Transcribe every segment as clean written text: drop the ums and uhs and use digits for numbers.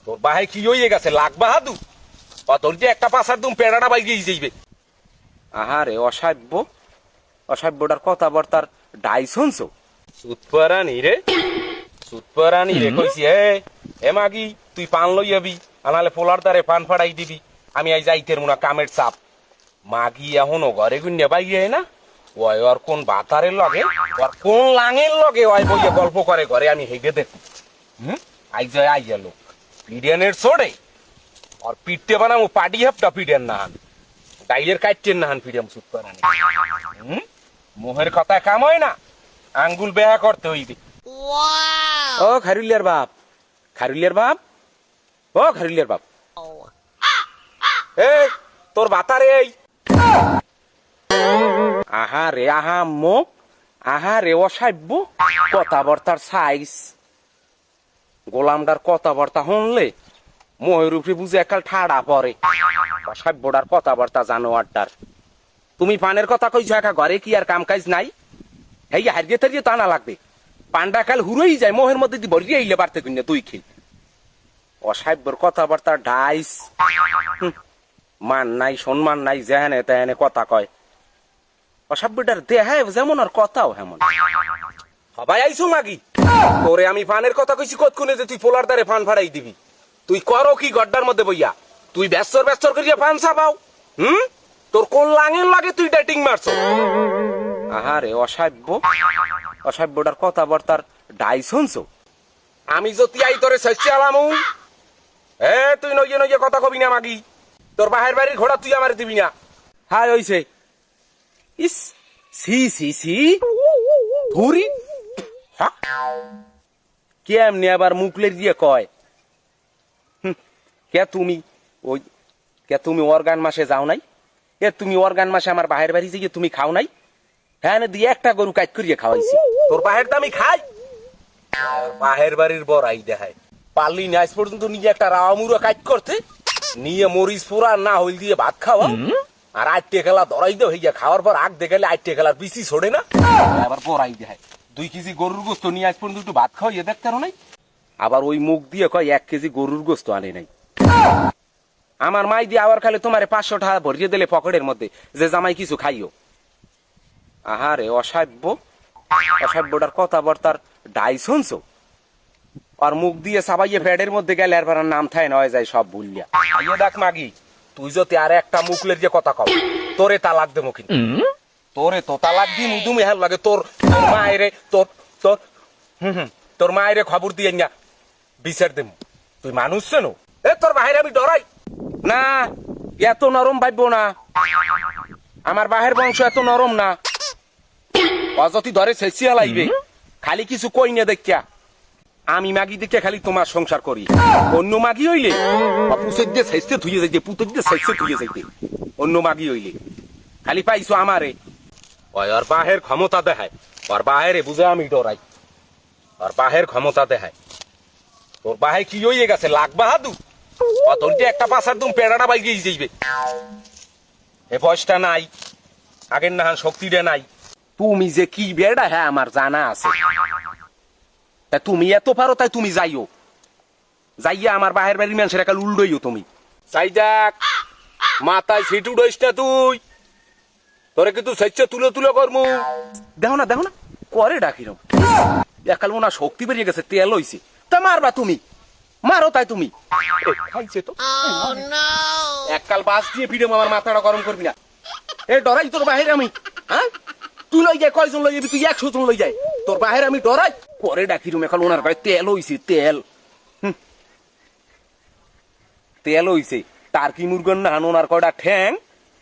তোর বাহে কি হয়ে গেছে লাখ বাহাদু তোর যে একটা পাশার দুম পেড়াটা বাইরে যাইবে। আহারে অসাব্য, অসাব্যটার কথাবার্তার ডাই শুনছো? সুতপরানি রে, সুতপরানি রে কইছি এ মাগি তুই পান লই যাবি আনালে পোলার দ্বারে পান ফাড়াই দিবি। আমি আই যাইতের মুনা কামের চাপ। মাগি এখনো ঘরে গুন্যে বাইরে না ওই ওর কোন বাতারের লগে ওর কোন লাঙের লগে ওই বইয়ে গল্প করে ঘরে আমি হেগে দেখি। আই যায় আইয়া লোক পিডিয়ানের ছোড়ে আর পিঠতে বানামো পাটি হাপটা পিডিয়ান নাহান ডাইলের কাটতেন নাহান পিডিয়াম সুত করানি। মোহের কথা কাম হয় না, আঙ্গুল বেহা করতে হইবে। ও খারুলিয়ার বাপ, খারুলিয়ার বাপ, ও খারুলিয়ার বাপ, এই তোর বাতারে এই। আহারে আহা মুখ, আহারে অসাব্য কথাবার্তার সাইজ। গোলামদার কথাবার্তা শুনলে মোহের উপরে বুঝে একাল ঠাড়া পরে। অসাব্যটার কথাবার্তা জানোয়ারটার। তুমি পানের কথা কইছো একা ঘরে কি আর কাম কাজ নাই? হেই হারিয়ে থারিয়ে টানা লাগবে। পান্ডা কাল হুরই যায় মোহের মধ্যে দি ভরিয়ে আইলে বাড়তে কিনে তুই খেল। অসাব্যর কথাবার্তা ডাইস, মান নাই সম্মান নাই, যেহানে তেহানে কথা কয়। অসাব্যটার দেহায় যেমন আর কথাও হেমন। সবাই আইসো মাগি, তোরে আমি পানের কথা কইছি কতক্ষণে যে তুই পোলার দ্বারে পান ফাড়াই দিবি। তুই করো কি গড্ডার মধ্যে বইয়া? তুই ব্যস্তর ব্যস্তর করিয়া পান চাপাও। তোর কোন লাঙের লাগে তুই ডেটিং মারছ? আহারে অসাব্য, অসাব্যটার কথাবার্তার ডাই শুনছো? আমি যদি আই তোরে শেষে আলামু তুই নইয়ে নইয়ে কথা কবি না মাগি। তোর বাহের বাড়ির ঘোড়া তুই আমার দিবি না। হাই হইছে ইস, সি সি সি ধুরি কেমনি আবার মুখলের দিয়ে কয়। কে তুমি ওই কে তুমি অর্গান মাসে যাও নাই? তুমি অর্গান মাসে আমার বাহের বাড়ি যে তুমি খাও নাই? হ্যাঁ দিয়ে একটা গরু কাজ করিয়ে খাওয়াইছি। তোর বাহের দামি খাই, বাহের বাড়ির বড়াই দেখায়। পারলি না আজ পর্যন্ত নিজে একটা রাওয়ামুড়ো কাজ করতে, নিয়ে মরিচ পোড়া না হইল দিয়ে ভাত খাওয়া আর আটটে খেলা ধরাই দে হইয়া খাওয়ার পর আগ দেখালে আটটে খেলার পিসি ছড়ে না আবার বড়াই দেখায়। 2 কেজি গরুর গোস্ত নিয়ে আজ পর্যন্ত একটু ভাত খাওয়াইয়ে দেখতে নাই। আবার ওই মুখ দিয়ে কয় 1 কেজি গরুর গোস্ত আনে নাই। আমার মাই দিয়ে আবার খালে তোমারে 500 টাকা ভরিয়ে দিলে পকেটের মধ্যে যে জামাই কিছু খাইও। আহারে অসাব্য, অসাব্যটার কথাবার্তার ডাই শুনছো? আর মুখ দিয়ে সাবাইয়ে ফ্যাডের মধ্যে গেলে আর নাম থায় নয় যায় সব ভুলিয়া। আইয়ে দেখ মাগি, তুই যদি আর একটা মুখলের যে কথা কও তোরে তালাক দেবো কিন্তু। তোরে তো তালাক দি মুদুমি হেল লাগে। তোর মায়েরে তোর তোর তোর মায়েরে খবর দিয়ে না বিচার দেব। তুই মানুষ চেনো? তোর বাহিরে আমি ডরাই না, এত নরম ভাববো না। আমার বাহের বংশ এত নরম না। অযথি ধরে শেষিয়া লাগবে খালি কিছু কই না দেখিয়া। আমি মাগি দেখে খালি তোমার সংসার করি। অন্য মাগি হইলে পুষের দিয়ে শেষে ধুয়ে যাইতে, পুতের দিয়ে শেষে ধুয়ে যাইতে। অন্য মাগি হইলে খালি পাইছো আমারে। ওই ওর বাহের ক্ষমতা দেখায়, ওর বাহেরে বুঝে আমি ডরাই। ওর বাহের ক্ষমতা দেখায়। তোর বাহে কি হয়ে গেছে লাখ বাহাদু তোর যে একটা পাশার দুম পেড়াটা বাইরে যাইবে। এ বয়সটা নাই, আগের নাহান শক্তিটা নাই। তুমি যে কি বেড়া হ্যাঁ আমার জানা আছে। তা তুমি এত পারো তাই তুমি যাইও, যাইয়া আমার বাহের বাড়ির মানুষের একা উল্ডইও তুমি। যাই যাক মাথায় সিট উড়াইস না তুই, তোরে কিন্তু স্বেচ্ছা তুলে তুলে করমু। দেখো না দেখো না করে ডাকিরম একাল মনে শক্তি বেরিয়ে গেছে, তেল হইছে। তা মারবা তুমি, মারো তাই তুমি। খাইছে তো এককাল বাস দিয়ে ফিরে আমার মাথাটা গরম করবি না। ডরাই তোর বাহিরে আমি? হ্যাঁ তুই লই যায় কয়জন লই যাবি? তুই 100 জন লই যায়। তোর বাহিরে আমি ডরাই করে ডাকিরম একাল ওনার গায়ে তেল হইছে, তেল তেল হইছে। তার কি মুরগন না ওনার কয়টা ঠ্যাং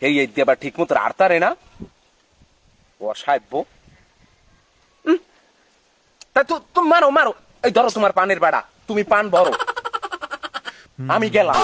এই আবার ঠিক মতো আড়তারে না। অসাব্য। তা তুমি মারো মারো, এই ধরো তোমার পানের বাড়া, তুমি পান ভরো, আমি গেলাম।